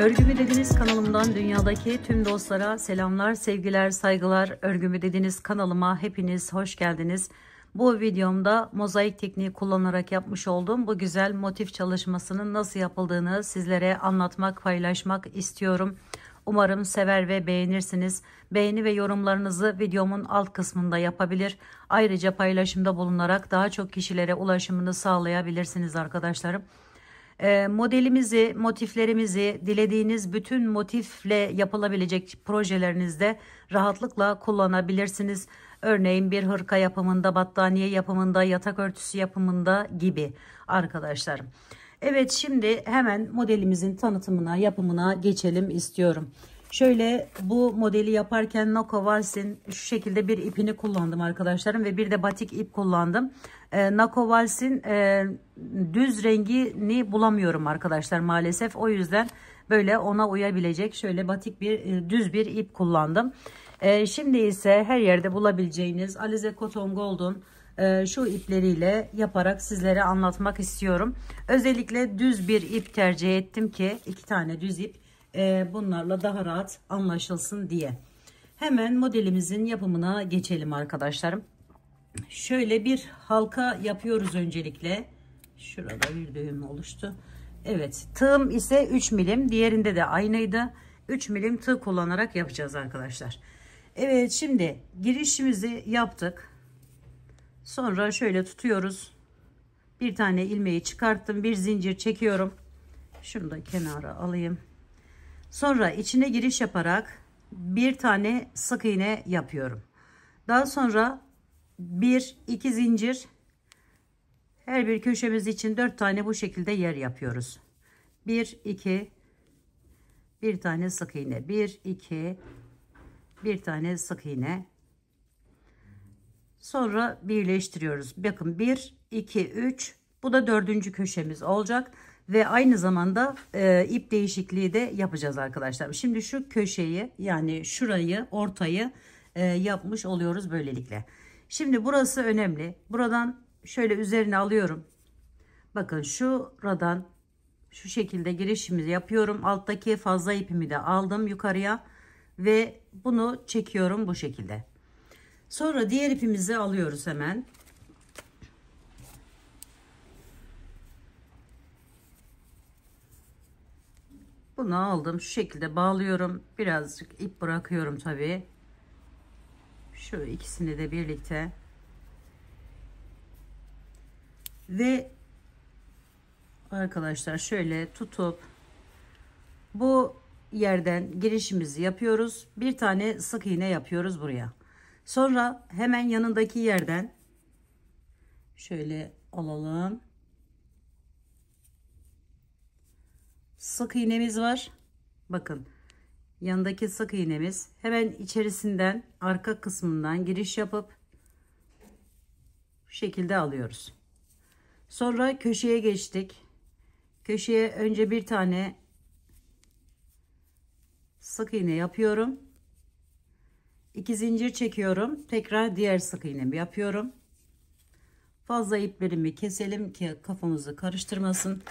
Örgümü Dediniz kanalımdan dünyadaki tüm dostlara selamlar, sevgiler, saygılar. Örgümü Dediniz kanalıma hepiniz hoş geldiniz. Bu videomda mozaik tekniği kullanarak yapmış olduğum bu güzel motif çalışmasının nasıl yapıldığını sizlere anlatmak, paylaşmak istiyorum. Umarım sever ve beğenirsiniz. Beğeni ve yorumlarınızı videomun alt kısmında yapabilir. Ayrıca paylaşımda bulunarak daha çok kişilere ulaşımını sağlayabilirsiniz arkadaşlarım. Modelimizi, motiflerimizi dilediğiniz bütün motifle yapılabilecek projelerinizde rahatlıkla kullanabilirsiniz. Örneğin bir hırka yapımında, battaniye yapımında, yatak örtüsü yapımında gibi arkadaşlarım. Evet, şimdi hemen modelimizin tanıtımına, yapımına geçelim istiyorum. Şöyle bu modeli yaparken Nako Waltz'in şu şekilde bir ipini kullandım arkadaşlarım ve bir de batik ip kullandım. Nako Waltz'in düz rengini bulamıyorum arkadaşlar maalesef. O yüzden böyle ona uyabilecek şöyle batik bir düz bir ip kullandım. Şimdi ise her yerde bulabileceğiniz Alize Cotton Gold'un şu ipleriyle yaparak sizlere anlatmak istiyorum. Özellikle düz bir ip tercih ettim ki 2 tane düz ip bunlarla daha rahat anlaşılsın diye. Hemen modelimizin yapımına geçelim arkadaşlarım. Şöyle bir halka yapıyoruz öncelikle. Şurada bir düğüm oluştu. Evet, tığım ise 3 milim, diğerinde de aynıydı. 3 milim tığ kullanarak yapacağız arkadaşlar. Evet, şimdi girişimizi yaptık. Sonra şöyle tutuyoruz. Bir tane ilmeği çıkarttım, bir zincir çekiyorum. Şunu da kenara alayım. Sonra içine giriş yaparak bir tane sık iğne yapıyorum. Daha sonra 1-2 zincir, her bir köşemiz için 4 tane bu şekilde yer yapıyoruz. 1-2, bir tane sık iğne, 1-2, bir tane sık iğne. Sonra birleştiriyoruz. Bakın 1-2-3, bu da 4. köşemiz olacak. Ve aynı zamanda ip değişikliği de yapacağız arkadaşlar. Şimdi şu köşeyi, yani şurayı, ortayı yapmış oluyoruz böylelikle. Şimdi burası önemli. Buradan şöyle üzerine alıyorum. Bakın şuradan şu şekilde girişimizi yapıyorum. Alttaki fazla ipimi de aldım yukarıya ve bunu çekiyorum bu şekilde. Sonra diğer ipimizi alıyoruz hemen. Bunu aldım, şu şekilde bağlıyorum. Birazcık ip bırakıyorum tabii. Şu ikisini de birlikte. Ve arkadaşlar şöyle tutup bu yerden girişimizi yapıyoruz. Bir tane sık iğne yapıyoruz buraya. Sonra hemen yanındaki yerden şöyle alalım. Sık iğnemiz var. Bakın yanındaki sık iğnemiz, hemen içerisinden arka kısmından giriş yapıp bu şekilde alıyoruz. Sonra köşeye geçtik. Köşeye önce bir tane sık iğne yapıyorum. 2 zincir çekiyorum. Tekrar diğer sık iğnemi yapıyorum. Fazla iplerimi keselim ki kafamızı karıştırmasın.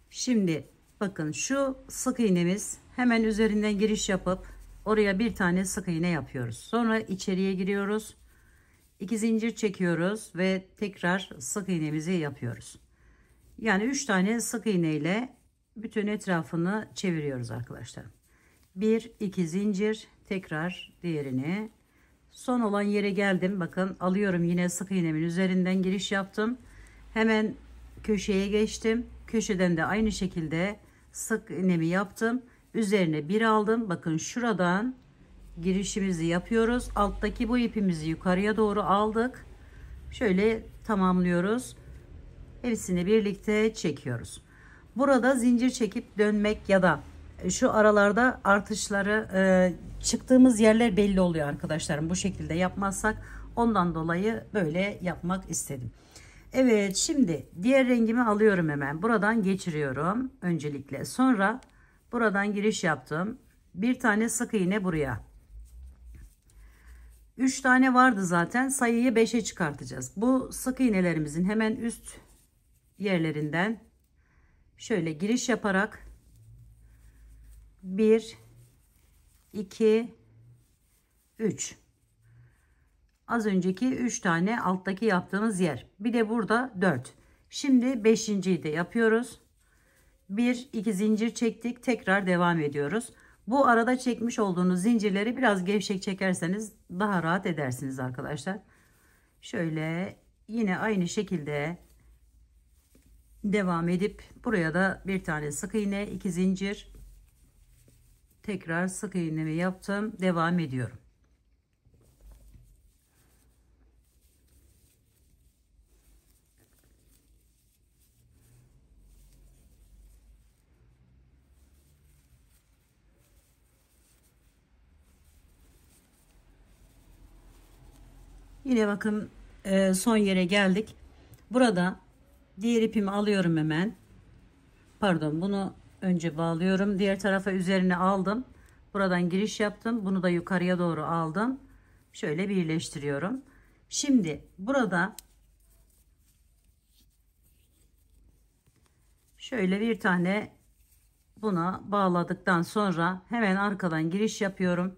Şimdi bakın şu sık iğnemiz, hemen üzerinden giriş yapıp oraya bir tane sık iğne yapıyoruz. Sonra içeriye giriyoruz. 2 zincir çekiyoruz ve tekrar sık iğnemizi yapıyoruz. Yani 3 tane sık iğne ile bütün etrafını çeviriyoruz arkadaşlar. 1-2 zincir, tekrar diğerini. Son olan yere geldim. Bakın alıyorum, yine sık iğnemin üzerinden giriş yaptım. Hemen köşeye geçtim. Köşeden de aynı şekilde sık iğnemi yaptım. Üzerine bir aldım. Bakın şuradan girişimizi yapıyoruz. Alttaki bu ipimizi yukarıya doğru aldık. Şöyle tamamlıyoruz. Hepsini birlikte çekiyoruz. Burada zincir çekip dönmek ya da şu aralarda artışları çıktığımız yerler belli oluyor arkadaşlarım. Bu şekilde yapmazsak, ondan dolayı böyle yapmak istedim. Evet, şimdi diğer rengimi alıyorum, hemen buradan geçiriyorum öncelikle. Sonra buradan giriş yaptım. Bir tane sık iğne buraya. 3 tane vardı zaten, sayıyı 5'e çıkartacağız. Bu sık iğnelerimizin hemen üst yerlerinden şöyle giriş yaparak 1 2 3, az önceki 3 tane alttaki yaptığımız yer, bir de burada 4. Şimdi 5.'yi de yapıyoruz. 1 2 zincir çektik, tekrar devam ediyoruz. Bu arada çekmiş olduğunuz zincirleri biraz gevşek çekerseniz daha rahat edersiniz arkadaşlar. Şöyle yine aynı şekilde devam edip buraya da bir tane sık iğne, 2 zincir, tekrar sık iğnemi yaptım, devam ediyorum. Yine bakın son yere geldik. Burada diğer ipimi alıyorum hemen. Pardon, bunu önce bağlıyorum. Diğer tarafa üzerine aldım. Buradan giriş yaptım. Bunu da yukarıya doğru aldım. Şöyle birleştiriyorum. Şimdi burada şöyle bir tane buna bağladıktan sonra hemen arkadan giriş yapıyorum.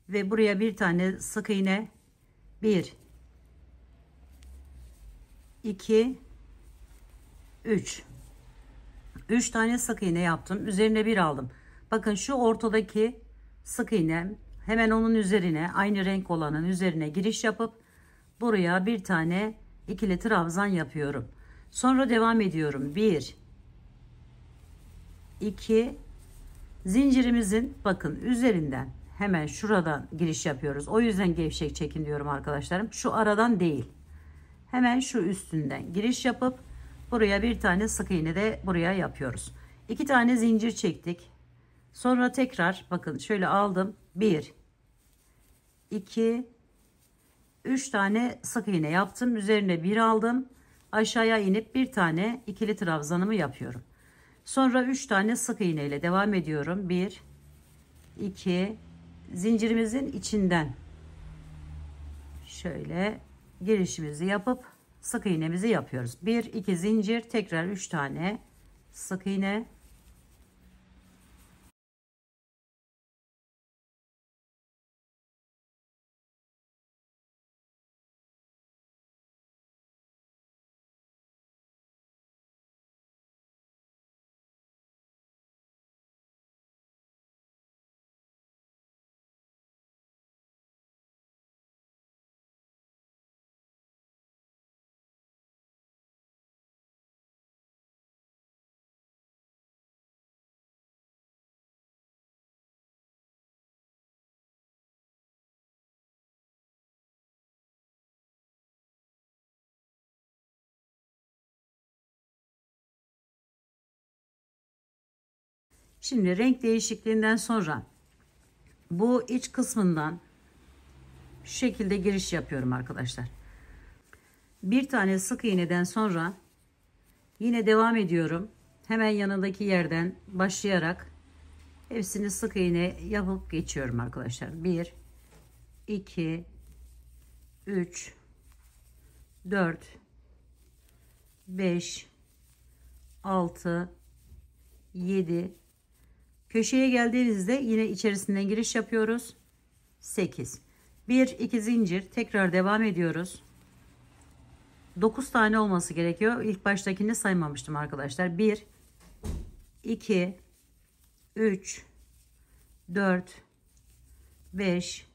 Ve buraya bir tane sık iğne, 1 2 3 tane sık iğne yaptım. Üzerine bir aldım. Bakın şu ortadaki sık iğnem, hemen onun üzerine, aynı renk olanın üzerine giriş yapıp buraya bir tane ikili trabzan yapıyorum. Sonra devam ediyorum. 1 2, zincirimizin bakın üzerinden hemen şuradan giriş yapıyoruz. O yüzden gevşek çekin diyorum arkadaşlarım. Şu aradan değil. Hemen şu üstünden giriş yapıp buraya bir tane sık iğne de buraya yapıyoruz. 2 tane zincir çektik. Sonra tekrar bakın şöyle aldım. 1 2 3 tane sık iğne yaptım. Üzerine bir aldım. Aşağıya inip bir tane ikili trabzanımı yapıyorum. Sonra 3 tane sık iğne ile devam ediyorum. 1 2, zincirimizin içinden şöyle girişimizi yapıp sık iğnemizi yapıyoruz. 1 2 zincir, tekrar 3 tane sık iğne, şimdi renk değişikliğinden sonra bu iç kısmından şu şekilde giriş yapıyorum arkadaşlar. Bir tane sık iğneden sonra yine devam ediyorum. Hemen yanındaki yerden başlayarak hepsini sık iğne yapıp geçiyorum arkadaşlar. 1 2 3 4 5 6 7, köşeye geldiğinizde yine içerisinden giriş yapıyoruz. 8, 1 2 zincir, tekrar devam ediyoruz. 9 tane olması gerekiyor. İlk baştakini saymamıştım arkadaşlar. 1 2 3 4 5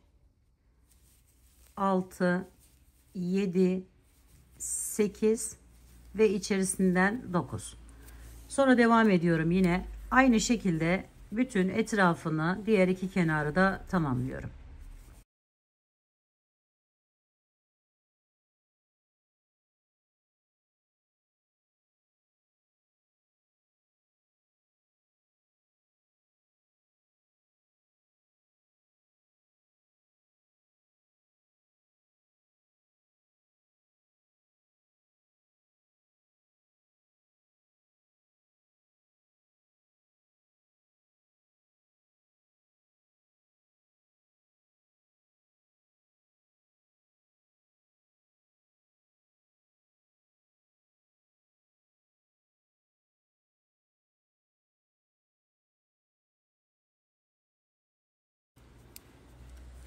6 7 8 ve içerisinden 9. Sonra devam ediyorum, yine aynı şekilde bütün etrafını, diğer iki kenarı da tamamlıyorum.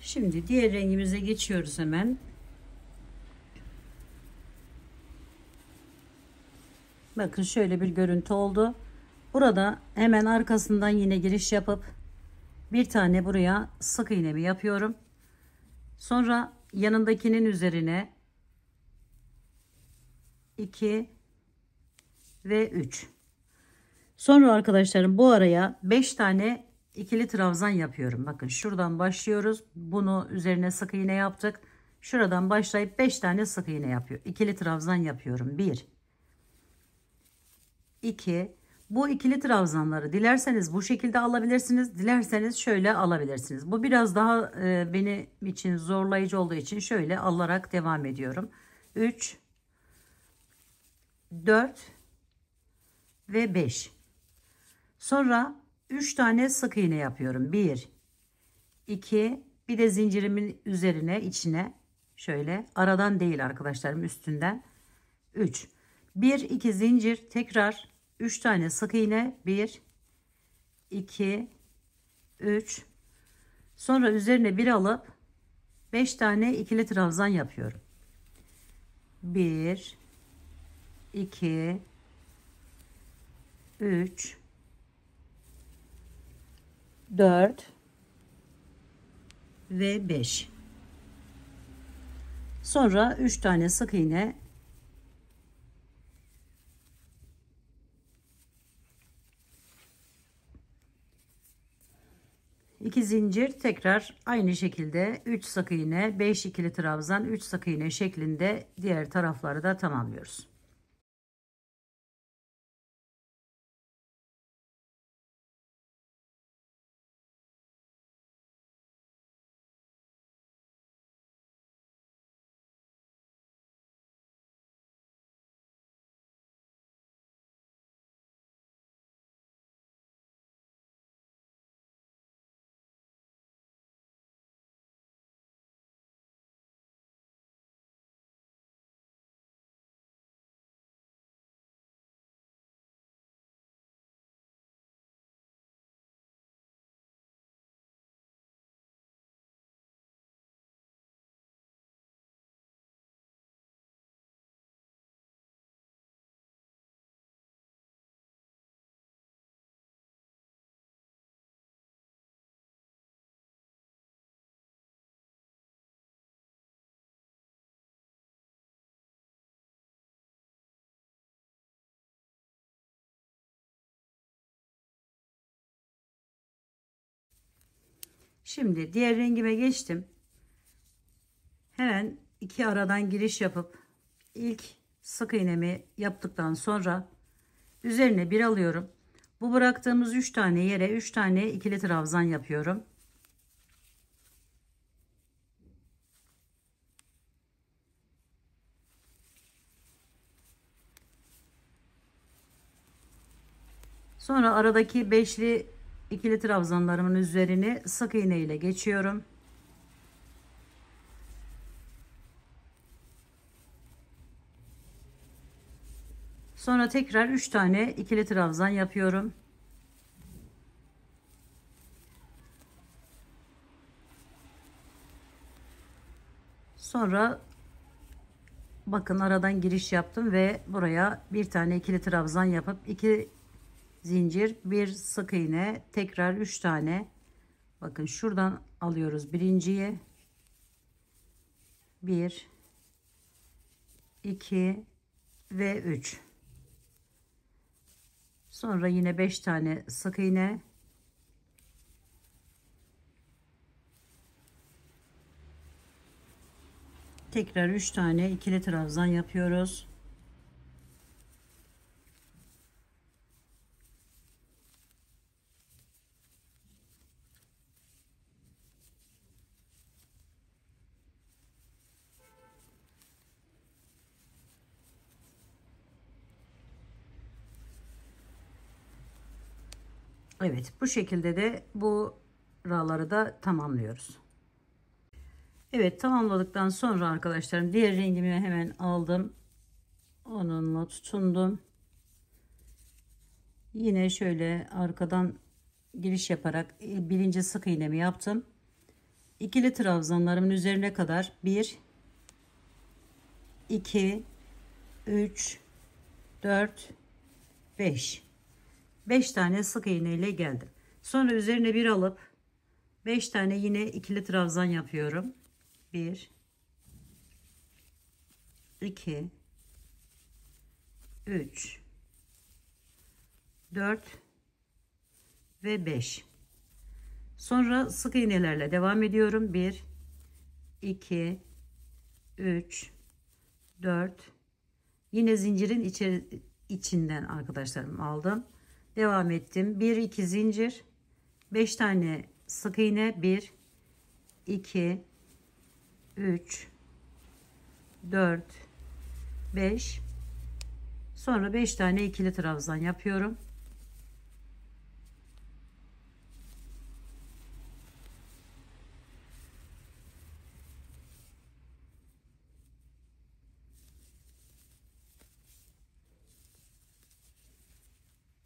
Şimdi diğer rengimize geçiyoruz hemen. Bakın şöyle bir görüntü oldu. Burada hemen arkasından yine giriş yapıp bir tane buraya sık iğnemi yapıyorum. Sonra yanındakinin üzerine 2 ve 3. Sonra arkadaşlarım bu araya 5 tane ikili trabzan yapıyorum. Bakın şuradan başlıyoruz. Bunu üzerine sık iğne yaptık. Şuradan başlayıp 5 tane sık iğne yapıyor. İkili trabzan yapıyorum. 1 2. Bu ikili trabzanları dilerseniz bu şekilde alabilirsiniz. Dilerseniz şöyle alabilirsiniz. Bu biraz daha benim için zorlayıcı olduğu için şöyle alarak devam ediyorum. 3 4 ve 5. Sonra 3 tane sık iğne yapıyorum. 1 2, bir de zincirimin üzerine, içine şöyle aradan değil arkadaşlarım, üstünden 3. 1 2 zincir, tekrar 3 tane sık iğne, 1 2 3. Sonra üzerine bir alıp 5 tane ikili trabzan yapıyorum. 1 2 3 4 ve 5. Sonra 3 tane sık iğne, iki zincir, tekrar aynı şekilde 3 sık iğne, 5 ikili trabzan, 3 sık iğne şeklinde diğer tarafları da tamamlıyoruz. Şimdi diğer rengime geçtim. Hemen iki aradan giriş yapıp ilk sık iğnemi yaptıktan sonra üzerine bir alıyorum. Bu bıraktığımız 3 tane yere 3 tane ikili trabzan yapıyorum. Sonra aradaki beşli ikili trabzanlarımın üzerine sık iğne ile geçiyorum. Sonra tekrar 3 tane ikili trabzan yapıyorum. Sonra bakın aradan giriş yaptım ve buraya bir tane ikili trabzan yapıp 2 zincir, bir sık iğne, tekrar 3 tane. Bakın şuradan alıyoruz birinciyi. 1 2 ve 3. Sonra yine 5 tane sık iğne. Tekrar 3 tane ikili trabzan yapıyoruz. Evet, bu şekilde de bu buraları da tamamlıyoruz. Evet, tamamladıktan sonra arkadaşlarım diğer rengimi hemen aldım. Onunla tutundum. Yine şöyle arkadan giriş yaparak birinci sık iğnemi yaptım. İkili trabzanlarımın üzerine kadar 1 2 3 4 5 tane sık iğne ile geldim. Sonra üzerine bir alıp 5 tane yine ikili trabzan yapıyorum. 1 2 3 4 ve 5. Sonra sık iğnelerle devam ediyorum. 1 2 3 4. Yine zincirin içinden arkadaşlarım aldım. Devam ettim. 1 2 zincir, 5 tane sık iğne, 1 2 3 4 5. Sonra 5 tane ikili trabzan yapıyorum.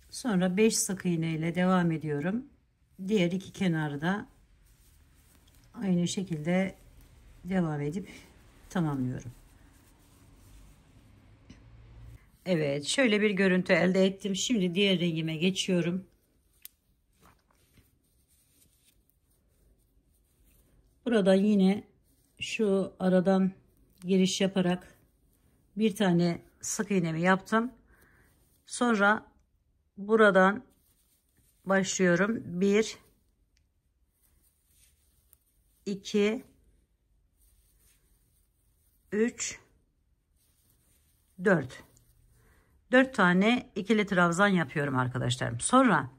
Sonra 5 sık iğne ile devam ediyorum. Diğer iki kenarı da aynı şekilde devam edip tamamlıyorum. Evet, şöyle bir görüntü elde ettim. Şimdi diğer rengime geçiyorum. Burada yine şu aradan giriş yaparak bir tane sık iğnemi yaptım. Sonra buradan başlıyorum. 1 2 3 4 tane ikili trabzan yapıyorum arkadaşlarım. Sonra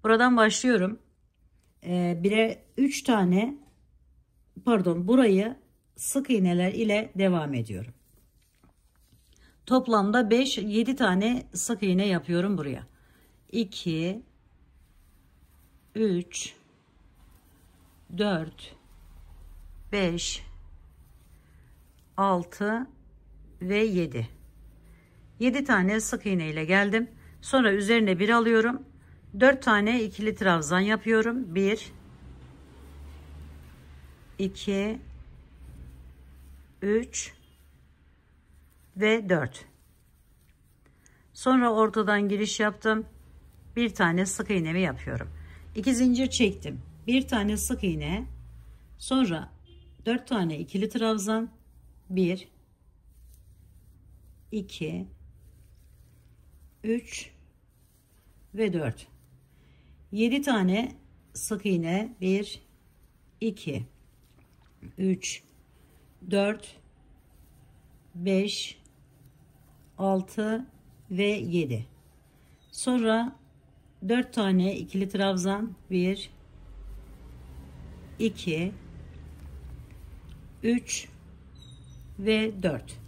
buradan başlıyorum. 1'e 3 tane, pardon, burayı sık iğneler ile devam ediyorum. Toplamda 5-7 tane sık iğne yapıyorum buraya. 2 3 4 5 6 ve 7. 7 tane sık iğne ile geldim. Sonra üzerine bir alıyorum. 4 tane ikili trabzan yapıyorum. 1 2 3 ve 4. Sonra ortadan giriş yaptım. Bir tane sık iğnemi yapıyorum. 2 zincir çektim. Bir tane sık iğne. Sonra 4 tane ikili trabzan. 1 2 3 ve 4. 7 tane sık iğne. 1 2 3 4 5 6 ve 7. Sonra 4 tane ikili trabzan. 1 2 3 ve 4.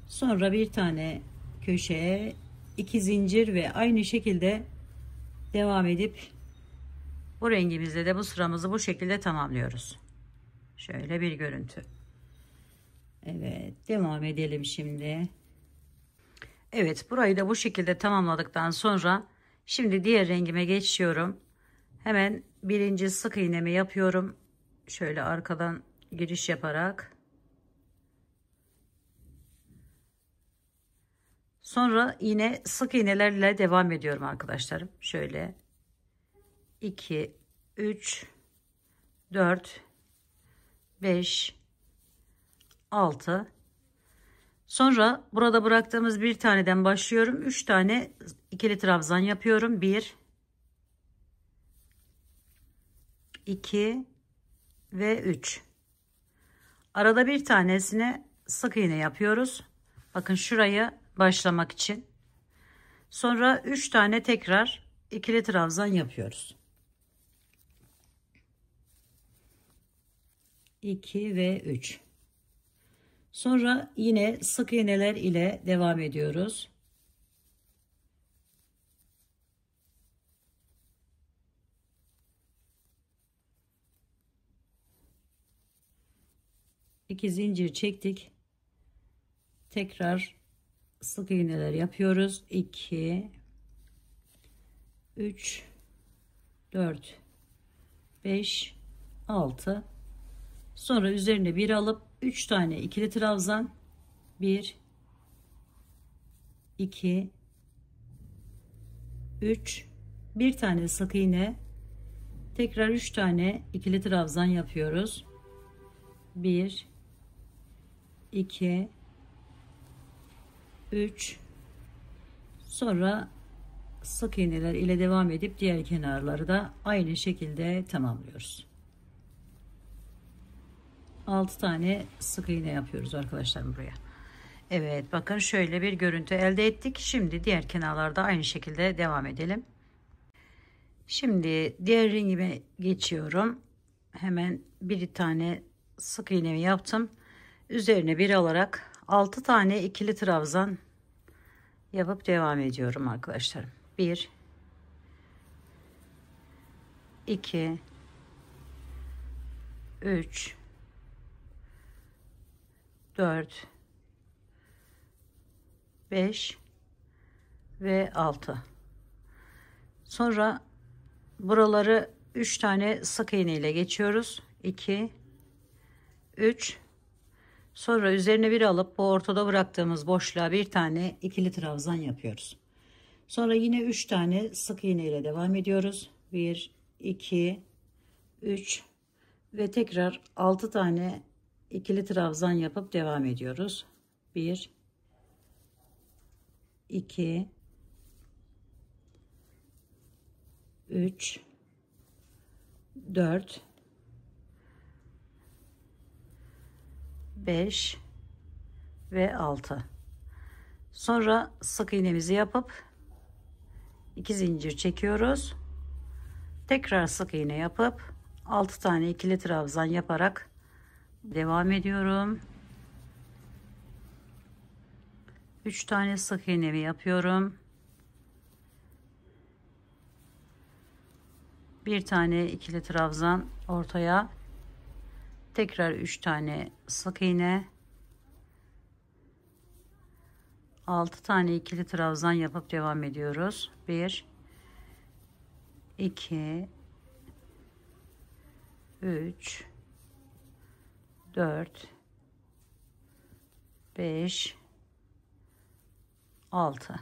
Sonra bir tane köşeye 2 zincir ve aynı şekilde devam edip bu rengimizle de bu sıramızı bu şekilde tamamlıyoruz. Şöyle bir görüntü. Evet, devam edelim şimdi. Evet, burayı da bu şekilde tamamladıktan sonra şimdi diğer rengime geçiyorum. Hemen birinci sık iğnemi yapıyorum. Şöyle arkadan giriş yaparak. Sonra yine sık iğnelerle devam ediyorum arkadaşlarım. Şöyle 2 3 4 5 6. Sonra burada bıraktığımız bir taneden başlıyorum. 3 tane ikili trabzan yapıyorum. 1 2 ve 3. Arada bir tanesine sık iğne yapıyoruz. Bakın şurayı başlamak için. Sonra 3 tane tekrar ikili trabzan yapıyoruz. 2 ve 3. Sonra yine sık iğneler ile devam ediyoruz. İki zincir çektik. Tekrar sık iğneler yapıyoruz. 2 3 4 5 6. Sonra üzerine bir alıp 3 tane ikili trabzan, 1 2 3, bir tane sık iğne, tekrar 3 tane ikili trabzan yapıyoruz. 1 2 3, sonra sık iğneler ile devam edip diğer kenarları da aynı şekilde tamamlıyoruz. 6 tane sık iğne yapıyoruz arkadaşlar buraya. Evet, bakın şöyle bir görüntü elde ettik. Şimdi diğer kenarlarda aynı şekilde devam edelim. Şimdi diğer rengime geçiyorum. Hemen bir tane sık iğnemi yaptım. Üzerine bir alarak 6 tane ikili trabzan yapıp devam ediyorum arkadaşlar. 1 2 3 4 5 ve 6. Sonra buraları 3 tane sık iğne ile geçiyoruz. 2 3, sonra üzerine bir alıp bu ortada bıraktığımız boşluğa bir tane ikili trabzan yapıyoruz. Sonra yine 3 tane sık iğne ile devam ediyoruz. 1 2 3 ve tekrar 6 tane ikili trabzan yapıp devam ediyoruz. 1 2 3 4 5 ve 6. Sonra sık iğnemizi yapıp 2 zincir çekiyoruz. Tekrar sık iğne yapıp 6 tane ikili trabzan yaparak devam ediyorum. 3 tane sık iğnemi yapıyorum. Bir tane ikili trabzan ortaya, tekrar 3 tane sık iğne, 6 tane ikili trabzan yapıp devam ediyoruz. 1 2 3 4 5 6.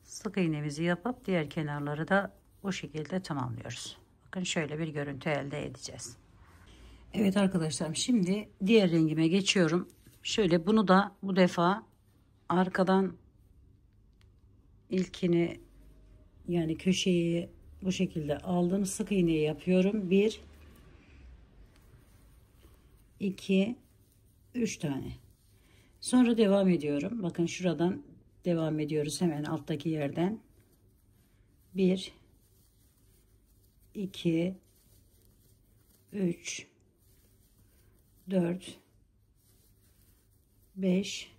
Sık iğnemizi yapıp diğer kenarları da bu şekilde tamamlıyoruz. Bakın şöyle bir görüntü elde edeceğiz. Evet arkadaşlar, şimdi diğer rengime geçiyorum. Şöyle bunu da bu defa arkadan ilkini, yani köşeyi bu şekilde aldım. Sık iğneyi yapıyorum. 1 2 3 tane. Sonra devam ediyorum. Bakın şuradan devam ediyoruz, hemen alttaki yerden. 1 2 3 4 5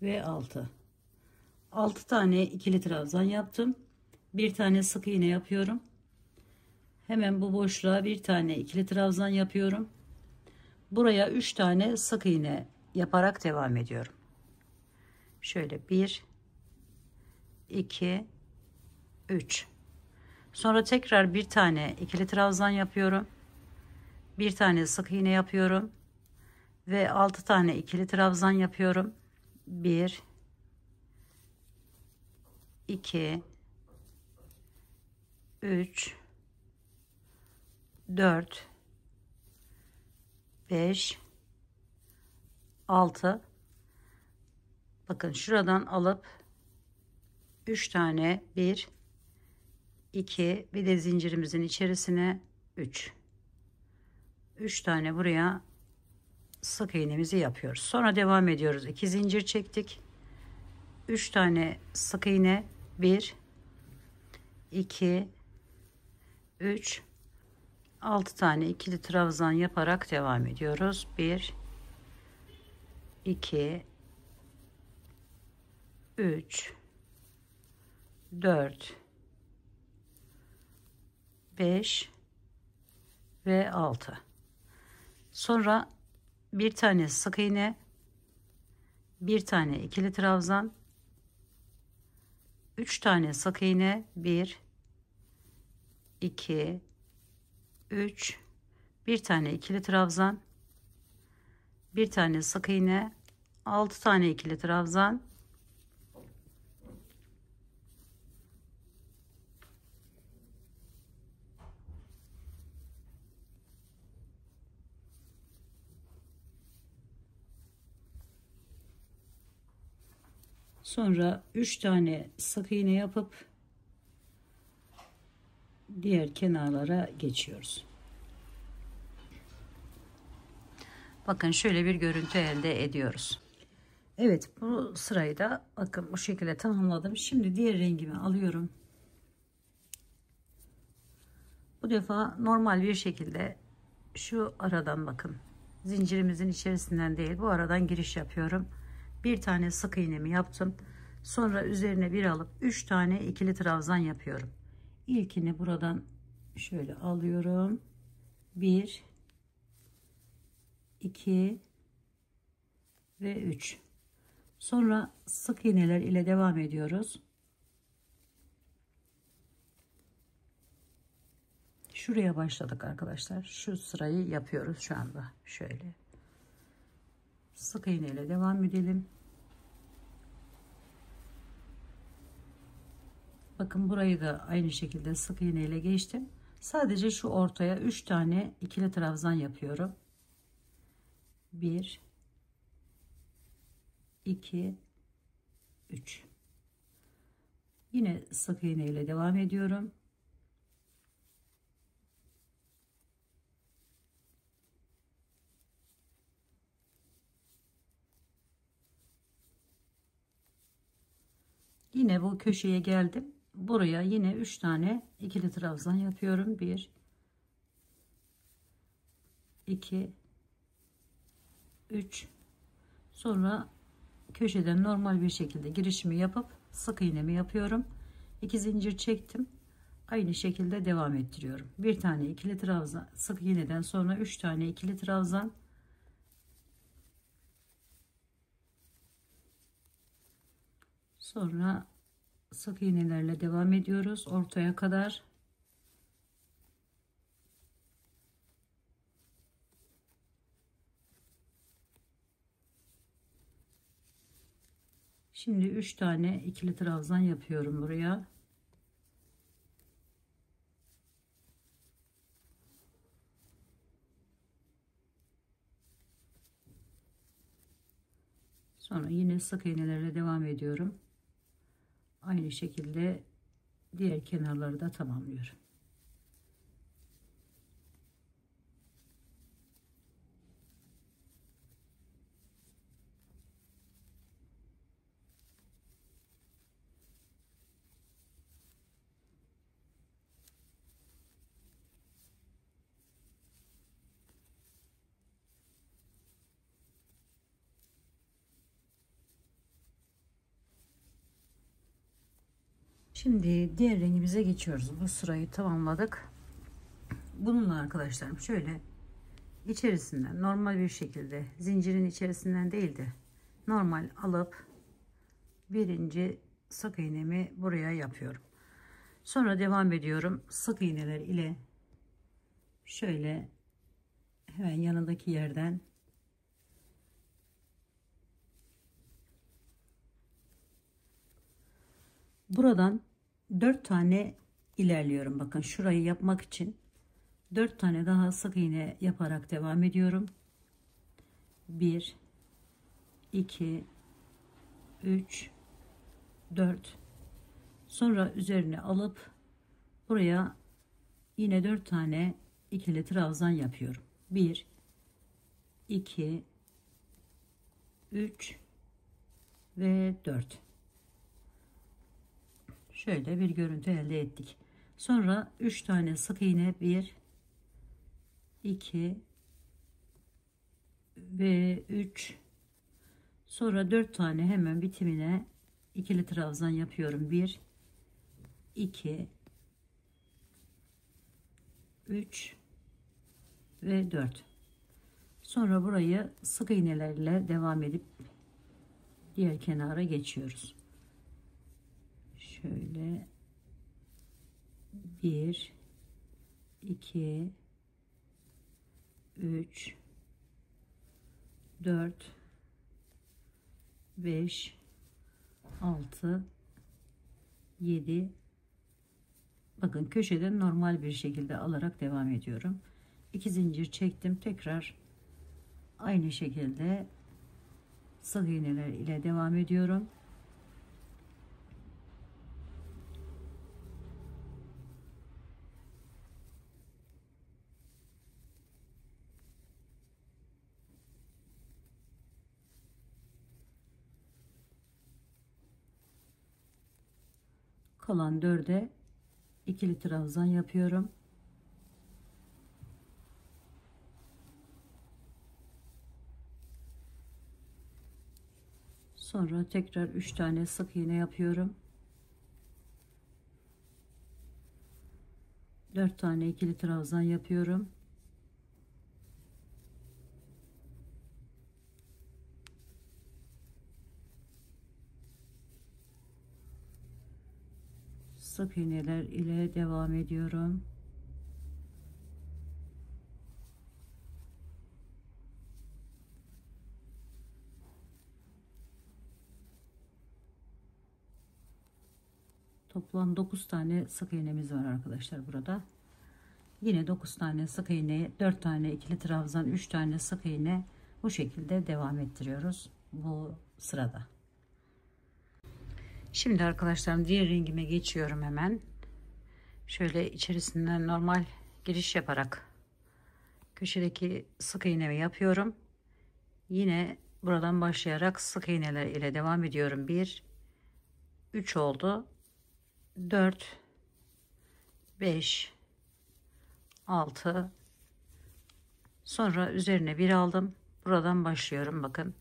ve 6. 6 tane ikili trabzan yaptım. Bir tane sık iğne yapıyorum. Hemen bu boşluğa bir tane ikili trabzan yapıyorum. Buraya 3 tane sık iğne yaparak devam ediyorum. Şöyle 1 2 3. Sonra tekrar bir tane ikili trabzan yapıyorum. Bir tane sık iğne yapıyorum ve 6 tane ikili trabzan yapıyorum. 1 2 3 4 5 6. Bakın şuradan alıp 3 tane, 1 2, bir de zincirimizin içerisine 3 tane buraya sık iğnemizi yapıyoruz. Sonra devam ediyoruz. 2 zincir çektik. 3 tane sık iğne, 1 2 3, 6 tane ikili trabzan yaparak devam ediyoruz. 1 2 3 4 5 ve 6. Sonra bir tane sık iğne, bir tane ikili trabzan, 3 tane sık iğne, 1 2 3, bir tane ikili trabzan, bir tane sık iğne, 6 tane ikili trabzan, sonra 3 tane sık iğne yapıp diğer kenarlara geçiyoruz. Bakın şöyle bir görüntü elde ediyoruz. Evet, bu sırayı da bakın bu şekilde tamamladım. Şimdi diğer rengimi alıyorum. Bu defa normal bir şekilde şu aradan, bakın zincirimizin içerisinden değil, bu aradan giriş yapıyorum. Bir tane sık iğnemi yaptım. Sonra üzerine bir alıp 3 tane ikili trabzan yapıyorum. İlkini buradan şöyle alıyorum. 1, 2 ve 3. Sonra sık iğneler ile devam ediyoruz. Şuraya başladık arkadaşlar. Şu sırayı yapıyoruz şu anda. Şöyle sık iğne ile devam edelim. Bakın burayı da aynı şekilde sık iğne ile geçtim. Sadece şu ortaya 3 tane ikili trabzan yapıyorum. 1, 2, 3. Yine sık iğne ile devam ediyorum. Yine bu köşeye geldim. Buraya yine 3 tane ikili trabzan yapıyorum. 1, 2, 3. Sonra köşeden normal bir şekilde girişimi yapıp sık iğnemi yapıyorum. 2 zincir çektim. Aynı şekilde devam ettiriyorum. Bir tane ikili trabzan, sık iğneden sonra 3 tane ikili trabzan, sonra sık iğnelerle devam ediyoruz ortaya kadar. Şimdi 3 tane ikili trabzan yapıyorum buraya. Sonra yine sık iğnelerle devam ediyorum. Aynı şekilde diğer kenarları da tamamlıyorum. Şimdi diğer rengimize geçiyoruz. Bu sırayı tamamladık. Bununla arkadaşlarım şöyle içerisinden normal bir şekilde, zincirin içerisinden değil de normal alıp birinci sık iğnemi buraya yapıyorum. Sonra devam ediyorum. Sık iğneler ile şöyle hemen yanındaki yerden buradan 4 tane ilerliyorum. Bakın şurayı yapmak için 4 tane daha sık iğne yaparak devam ediyorum. 1, 2, 3, 4. Sonra üzerine alıp buraya yine 4 tane ikili trabzan yapıyorum. 1, 2, 3 ve 4. Şöyle bir görüntü elde ettik. Sonra 3 tane sık iğne, 1, 2 ve 3. Sonra 4 tane hemen bitimine ikili trabzan yapıyorum. 1, 2, 3 ve 4. Sonra burayı sık iğnelerle devam edip diğer kenara geçiyoruz. Şöyle 1, 2, 3, 4, 5, 6, 7. Bakın köşeden normal bir şekilde alarak devam ediyorum. 2 zincir çektim. Tekrar aynı şekilde sık iğneler ile devam ediyorum. Kalan 4'e ikili trabzan yapıyorum. Sonra tekrar 3 tane sık iğne yapıyorum. 4 tane ikili trabzan yapıyorum. Sık iğneler ile devam ediyorum. Toplam 9 tane sık iğnemiz var arkadaşlar burada. Yine 9 tane sık iğne, 4 tane ikili trabzan, 3 tane sık iğne, bu şekilde devam ettiriyoruz bu sırada. Şimdi arkadaşlarım diğer rengime geçiyorum hemen. Şöyle içerisinden normal giriş yaparak köşedeki sık iğnemi yapıyorum. Yine buradan başlayarak sık iğneler ile devam ediyorum. 1, 3 oldu. 4, 5, 6, sonra üzerine bir aldım. Buradan başlıyorum. Bakın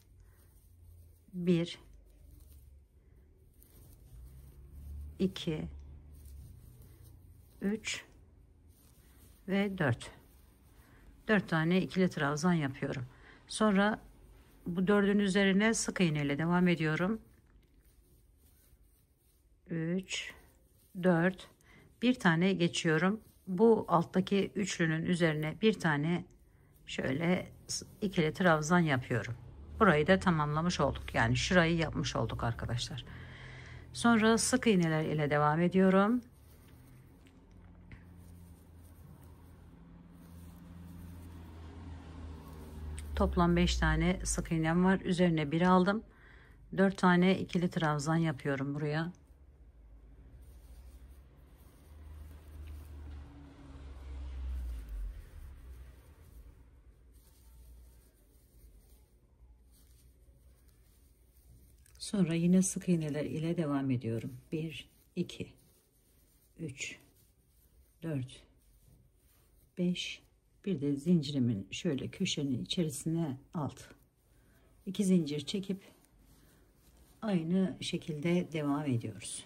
1, 2, 3 ve 4 tane ikili trabzan yapıyorum. Sonra bu dördün üzerine sık iğne ile devam ediyorum. 3, 4, bir tane geçiyorum. Bu alttaki üçlünün üzerine bir tane şöyle ikili trabzan yapıyorum. Burayı da tamamlamış olduk. Yani şurayı yapmış olduk arkadaşlar. Sonra sık iğneler ile devam ediyorum. Toplam 5 tane sık iğnem var. Üzerine bir aldım. 4 tane ikili trabzan yapıyorum buraya. Sonra yine sık iğneler ile devam ediyorum. 1, 2, 3, 4, 5, bir de zincirimin şöyle köşenin içerisine alt. 2 zincir çekip aynı şekilde devam ediyoruz.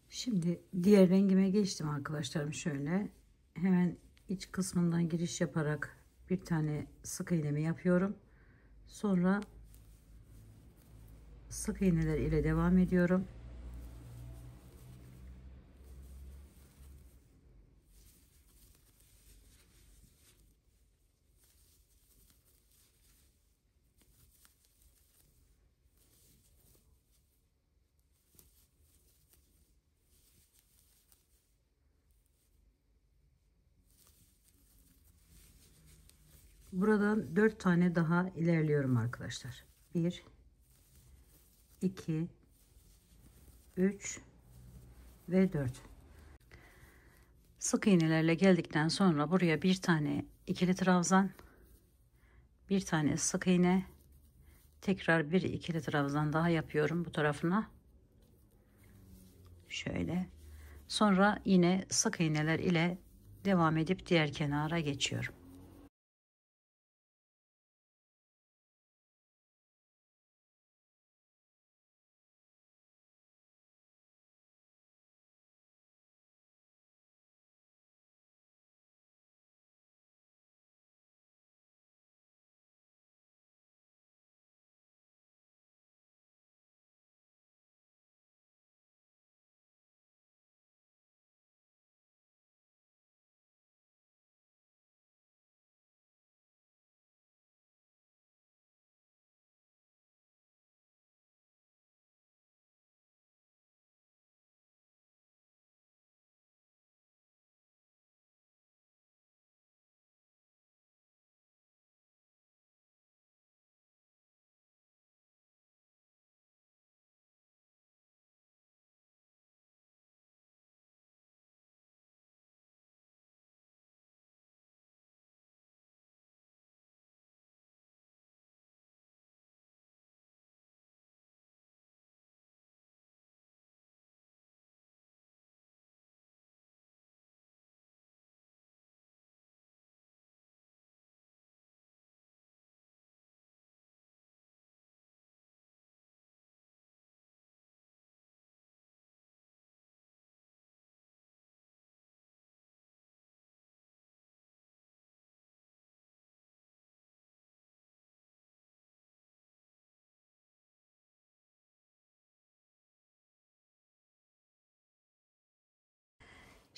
Şimdi diğer rengime geçtim arkadaşlarım. Şöyle hemen iç kısmından giriş yaparak bir tane sık iğnemi yapıyorum. Sonra sık iğneler ile devam ediyorum. Buradan 4 tane daha ilerliyorum arkadaşlar. 1 2 3 ve 4. Sık iğnelerle geldikten sonra buraya bir tane ikili trabzan, bir tane sık iğne, tekrar bir ikili trabzan daha yapıyorum bu tarafına. Şöyle. Sonra yine sık iğneler ile devam edip diğer kenara geçiyorum.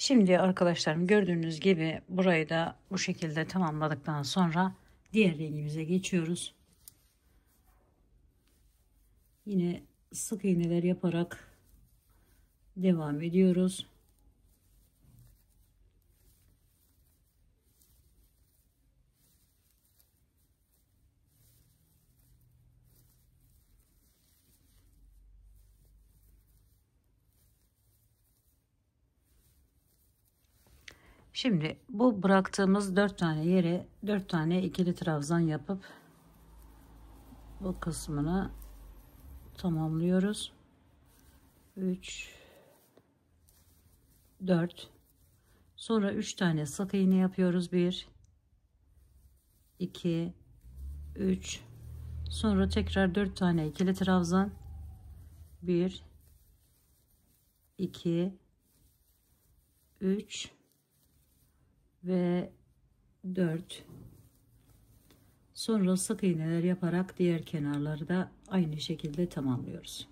Şimdi arkadaşlarım gördüğünüz gibi burayı da bu şekilde tamamladıktan sonra diğer rengimize geçiyoruz. Yine sık iğneler yaparak devam ediyoruz. Şimdi bu bıraktığımız 4 tane yere 4 tane ikili trabzan yapıp bu kısmını tamamlıyoruz. 3 4, sonra 3 tane sık iğne yapıyoruz. 1 2 3, sonra tekrar 4 tane ikili trabzan. 1 2 3 ve 4. Sonra sık iğneler yaparak diğer kenarları da aynı şekilde tamamlıyoruz.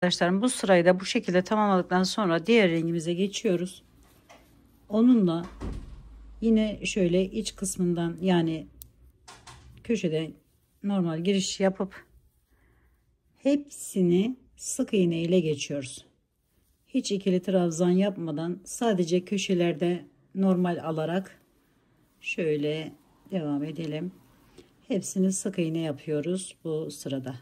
Arkadaşlar bu sırayı da bu şekilde tamamladıktan sonra diğer rengimize geçiyoruz. Onunla yine şöyle iç kısmından, yani köşeden normal giriş yapıp hepsini sık iğne ile geçiyoruz. Hiç ikili trabzan yapmadan sadece köşelerde normal alarak şöyle devam edelim. Hepsini sık iğne yapıyoruz bu sırada.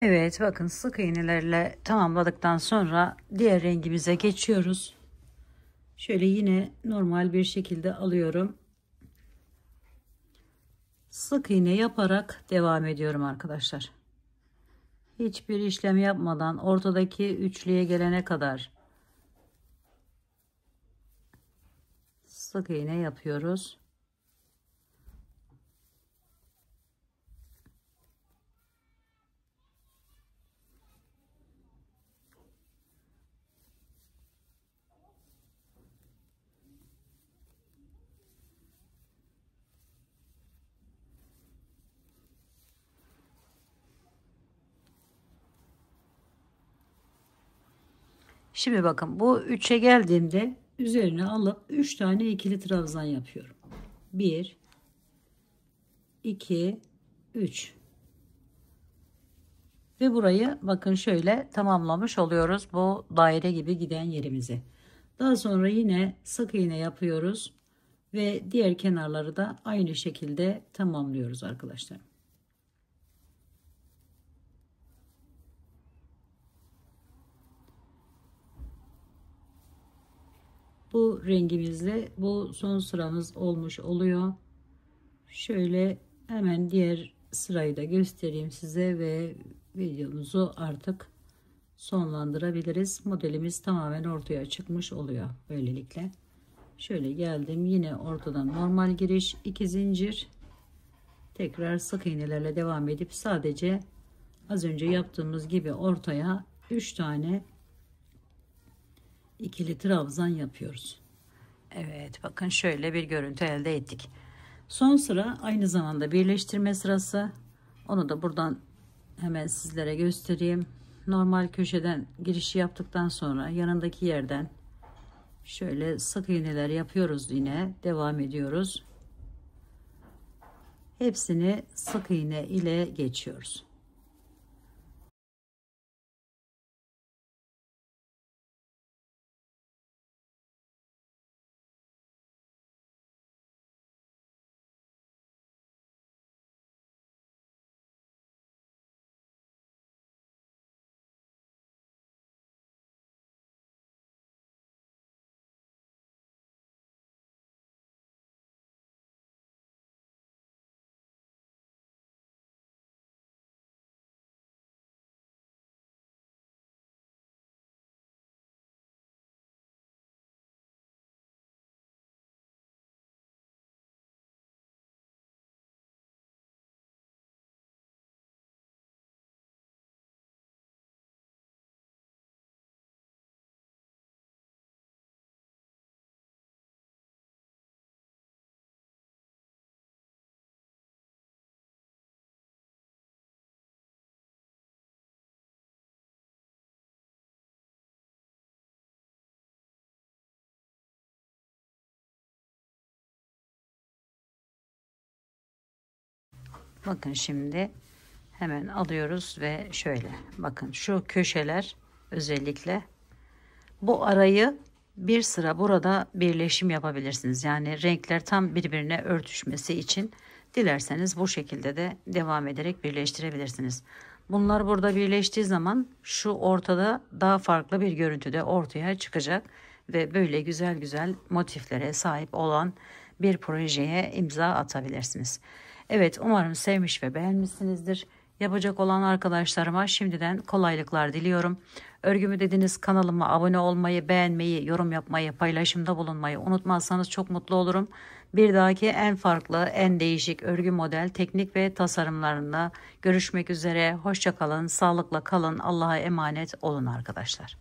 Evet, bakın sık iğnelerle tamamladıktan sonra diğer rengimize geçiyoruz. Şöyle yine normal bir şekilde alıyorum. Sık iğne yaparak devam ediyorum arkadaşlar. Hiçbir işlem yapmadan ortadaki üçlüye gelene kadar sık iğne yapıyoruz. Şimdi bakın, bu 3'e geldiğimde üzerine alıp 3 tane ikili trabzan yapıyorum. 1 2 3 ve burayı bakın şöyle tamamlamış oluyoruz bu daire gibi giden yerimizi. Daha sonra yine sık iğne yapıyoruz ve diğer kenarları da aynı şekilde tamamlıyoruz arkadaşlar. Bu rengimizle bu son sıramız olmuş oluyor. Şöyle hemen diğer sırayı da göstereyim size ve videomuzu artık sonlandırabiliriz. Modelimiz tamamen ortaya çıkmış oluyor böylelikle. Şöyle geldim, yine ortadan normal giriş, 2 zincir, tekrar sık iğnelerle devam edip sadece az önce yaptığımız gibi ortaya 3 tane ikili trabzan yapıyoruz. Evet, bakın şöyle bir görüntü elde ettik. Son sıra aynı zamanda birleştirme sırası. Onu da buradan hemen sizlere göstereyim. Normal köşeden girişi yaptıktan sonra yanındaki yerden şöyle sık iğneler yapıyoruz, yine devam ediyoruz. Hepsini sık iğne ile geçiyoruz. Bakın şimdi hemen alıyoruz ve şöyle bakın, şu köşeler özellikle, bu arayı bir sıra burada birleşim yapabilirsiniz. Yani renkler tam birbirine örtüşmesi için Dilerseniz bu şekilde de devam ederek birleştirebilirsiniz. Bunlar burada birleştiği zaman şu ortada daha farklı bir görüntü de ortaya çıkacak ve böyle güzel güzel motiflere sahip olan bir projeye imza atabilirsiniz. Evet, umarım sevmiş ve beğenmişsinizdir. Yapacak olan arkadaşlarıma şimdiden kolaylıklar diliyorum. Örgümü dediniz kanalıma abone olmayı, beğenmeyi, yorum yapmayı, paylaşımda bulunmayı unutmazsanız çok mutlu olurum. Bir dahaki en farklı, en değişik örgü model, teknik ve tasarımlarında görüşmek üzere. Hoşça kalın, sağlıkla kalın. Allah'a emanet olun arkadaşlar.